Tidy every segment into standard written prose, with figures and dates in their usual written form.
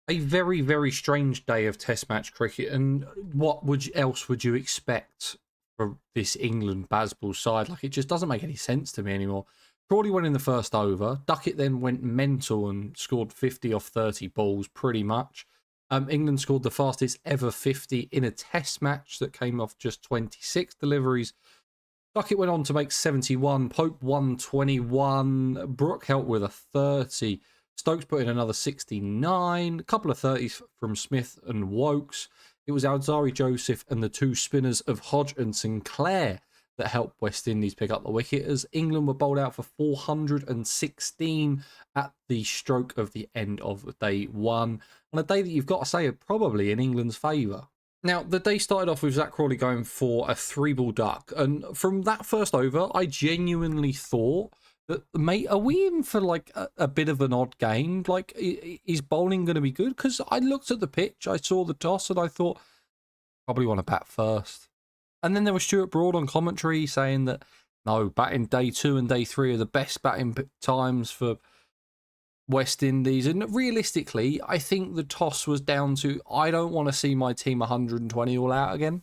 A very, very strange day of Test match cricket, and what else would you expect from this England Bazball side? Like, it just doesn't make any sense to me anymore. Crawley went in the first over. Duckett then went mental and scored 50 off 30 balls, pretty much. England scored the fastest ever 50 in a Test match that came off just 26 deliveries. Duckett went on to make 71. Pope 121. Brook helped with a 30. Stokes put in another 69. A couple of 30s from Smith and Wokes. It was Alzari Joseph and the two spinners of Hodge and Sinclair that helped West Indies pick up the wicket, as England were bowled out for 416 at the stroke of the end of day one. On a day that you've got to say are probably in England's favour. Now, the day started off with Zach Crawley going for a 3-ball duck. And from that first over, I genuinely thought that, mate, are we in for like a bit of an odd game? Like, is bowling going to be good? Because I looked at the pitch, I saw the toss, and I thought, probably want to bat first. And then there was Stuart Broad on commentary saying that, no, batting day 2 and day 3 are the best batting times for West Indies. And realistically, I think the toss was down to, I don't want to see my team 120 all out again,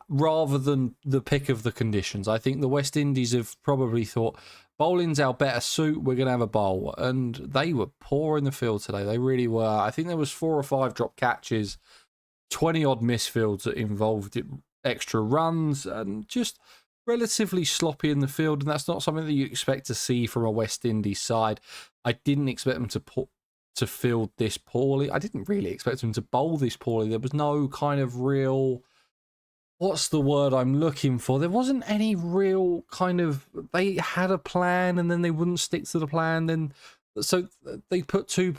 rather than the pick of the conditions. I think the West Indies have probably thought, bowling's our better suit, we're going to have a bowl. And they were poor in the field today. They really were. I think there was 4 or 5 drop catches, 20-odd misfields that involved extra runs, and just relatively sloppy in the field. And that's not something that you expect to see from a West Indies side. I didn't expect them to field this poorly. I didn't really expect them to bowl this poorly. There was no kind of real, what's the word I'm looking for? There wasn't any real kind of, they had a plan and then they wouldn't stick to the plan. Then so they put two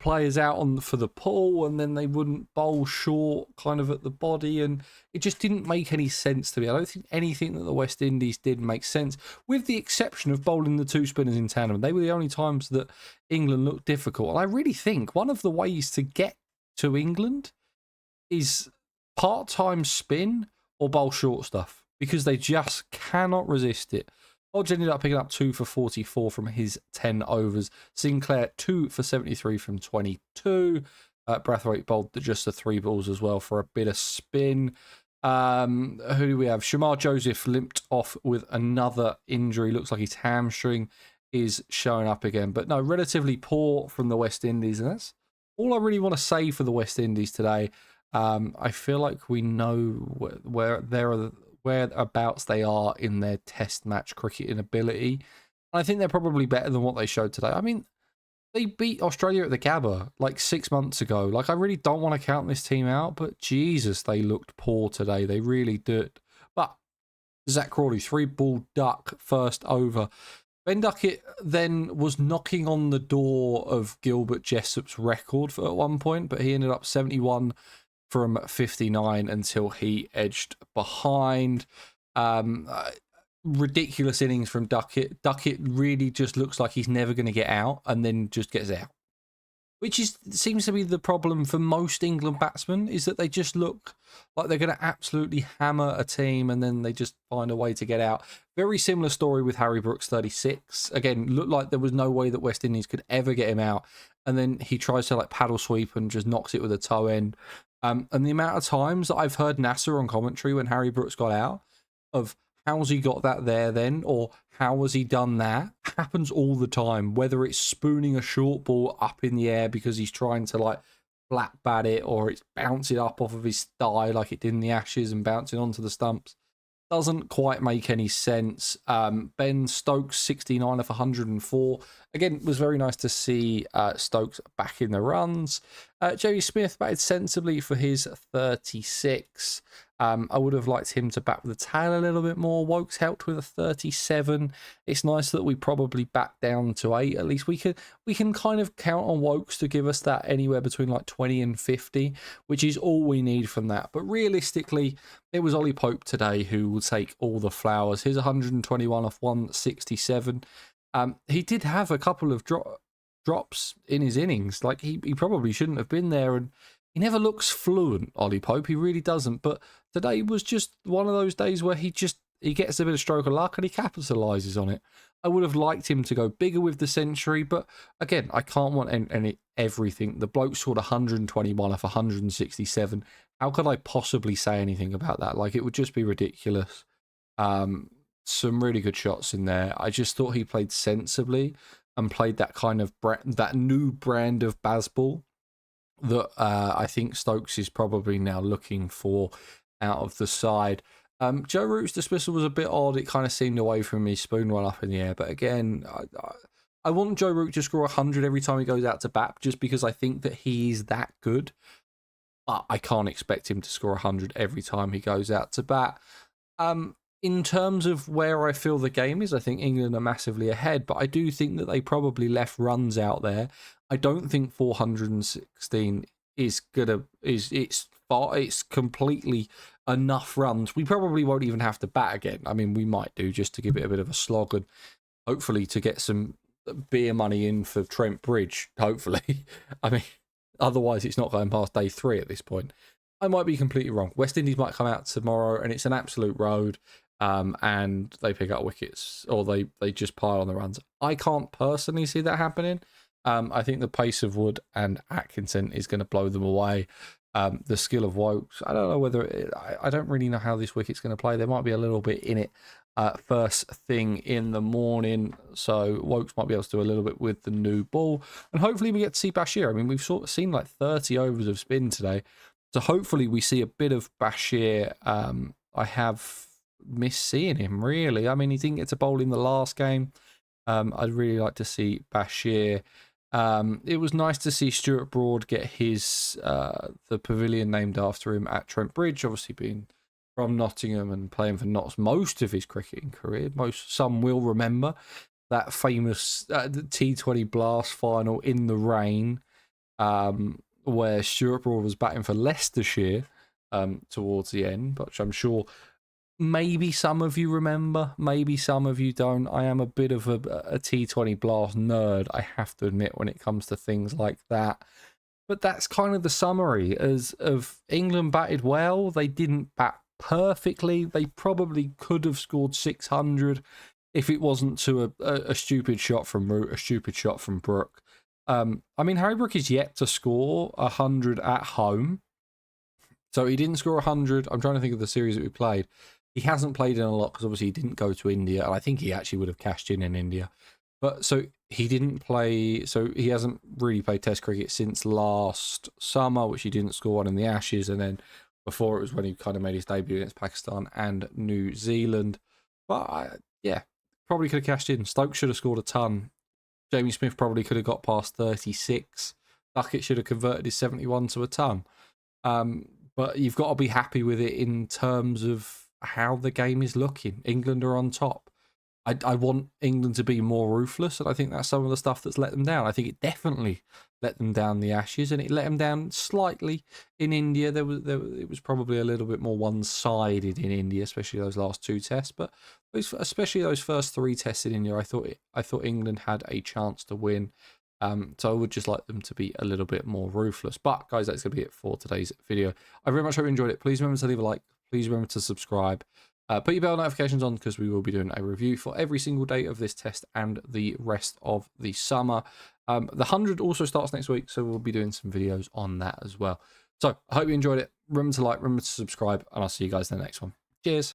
players out for the pull, and then they wouldn't bowl short kind of at the body, and it just didn't make any sense to me. I don't think anything that the West Indies did make sense, with the exception of bowling the 2 spinners in tandem. They were the only times that England looked difficult. And I really think one of the ways to get to England is part-time spin or bowl short stuff, because they just cannot resist it. Hodge ended up picking up 2 for 44 from his 10 overs. Sinclair 2 for 73 from 22. Brathwaite bowled just the 3 balls as well for a bit of spin. Who do we have? Shamar Joseph limped off with another injury. Looks like his hamstring is showing up again. But no, relatively poor from the West Indies. And that's all I really want to say for the West Indies today. I feel like we know whereabouts they are in their Test match cricketing ability. I think they're probably better than what they showed today. I mean, they beat Australia at the Gabba like 6 months ago. Like, I really don't want to count this team out, but Jesus, they looked poor today. They really did. But Zach Crawley, 3-ball duck, first over. Ben Duckett then was knocking on the door of Gilbert Jessop's record at one point, but he ended up 71 from 59 until he edged behind. Ridiculous innings from Duckett. Duckett really just looks like he's never going to get out, and then just gets out, which seems to be the problem for most England batsmen, is that they just look like they're going to absolutely hammer a team and then they just find a way to get out. Very similar story with Harry Brooks, 36. Again, looked like there was no way that West Indies could ever get him out, and then he tries to like paddle sweep and just knocks it with a toe end. And the amount of times that I've heard Nasser on commentary when Harry Brooks got out, of how's he got that there then, or how has he done that, happens all the time. Whether it's spooning a short ball up in the air because he's trying to like flat bat it, or it's bouncing up off of his thigh like it did in the Ashes and bouncing onto the stumps. Doesn't quite make any sense. Ben Stokes, 69 of 104. Again, it was very nice to see Stokes back in the runs. Jamie Smith batted sensibly for his 36. I would have liked him to bat with the tail a little bit more. Wokes helped with a 37. It's nice that we probably back down to 8. At least we can kind of count on Wokes to give us that anywhere between like 20 and 50, which is all we need from that. But realistically, it was Ollie Pope today who will take all the flowers. His 121 off 167. He did have a couple of drops in his innings. Like, he probably shouldn't have been there, and he never looks fluent, Ollie Pope. He really doesn't. But today was just one of those days where he gets a bit of stroke of luck and he capitalises on it. I would have liked him to go bigger with the century, but again, I can't want everything. The bloke scored 121 off 167. How could I possibly say anything about that? Like, it would just be ridiculous. Some really good shots in there. I just thought he played sensibly and played that kind of that new brand of Bazball that I think Stokes is probably now looking for out of the side. Joe Root's dismissal was a bit odd. It kind of seemed away from me, spoon one up in the air. But again, I want Joe Root to score 100 every time he goes out to bat, just because I think that he's that good. But I can't expect him to score 100 every time he goes out to bat. In terms of where I feel the game is, I think England are massively ahead, but I do think that they probably left runs out there. I don't think 416 is it's completely enough runs. We probably won't even have to bat again. I mean, we might do, just to give it a bit of a slog and hopefully to get some beer money in for Trent Bridge. Hopefully, I mean, otherwise it's not going past day 3 at this point. I might be completely wrong. West Indies might come out tomorrow and it's an absolute road. And they pick up wickets, or they just pile on the runs. I can't personally see that happening. I think the pace of Wood and Atkinson is going to blow them away. The skill of Wokes, I don't know whether I don't really know how this wicket's going to play. There might be a little bit in it first thing in the morning, so Wokes might be able to do a little bit with the new ball, and hopefully we get to see Bashir. I mean, we've sort of seen like 30 overs of spin today, so hopefully we see a bit of Bashir. I have missed seeing him, really. I mean, he didn't get to bowl in the last game. I'd really like to see Bashir. It was nice to see Stuart Broad get his the pavilion named after him at Trent Bridge, obviously being from Nottingham and playing for Notts most of his cricketing career. Some will remember that famous T20 Blast final in the rain, where Stuart Broad was batting for Leicestershire towards the end, which I'm sure maybe some of you remember, maybe some of you don't. I am a bit of a T20 Blast nerd, I have to admit, when it comes to things like that. But that's kind of the summary of England batted well. They didn't bat perfectly. They probably could have scored 600 if it wasn't to a stupid shot from Root, a stupid shot from Brook. I mean, Harry Brook is yet to score 100 at home. So he didn't score 100. I'm trying to think of the series that we played. He hasn't played in a lot because obviously he didn't go to India, and I think he actually would have cashed in India. But so he didn't play, so he hasn't really played Test cricket since last summer, which he didn't score one in the Ashes, and then before it was when he kind of made his debut against Pakistan and New Zealand. But yeah, probably could have cashed in. Stokes should have scored a ton. Jamie Smith probably could have got past 36. Duckett should have converted his 71 to a ton. But you've got to be happy with it in terms of how the game is looking. England are on top. I want England to be more ruthless, and I think that's some of the stuff that's let them down. I think it definitely let them down the Ashes, and it let them down slightly in India. It was probably a little bit more one-sided in India, especially those last 2 tests. But especially those first 3 tests in India, I thought England had a chance to win. So I would just like them to be a little bit more ruthless. But guys, that's going to be it for today's video. I very much hope you enjoyed it. Please remember to leave a like. Please remember to subscribe. Put your bell notifications on, because we will be doing a review for every single day of this test and the rest of the summer. The 100 also starts next week, so we'll be doing some videos on that as well. So I hope you enjoyed it. Remember to like, remember to subscribe, and I'll see you guys in the next one. Cheers.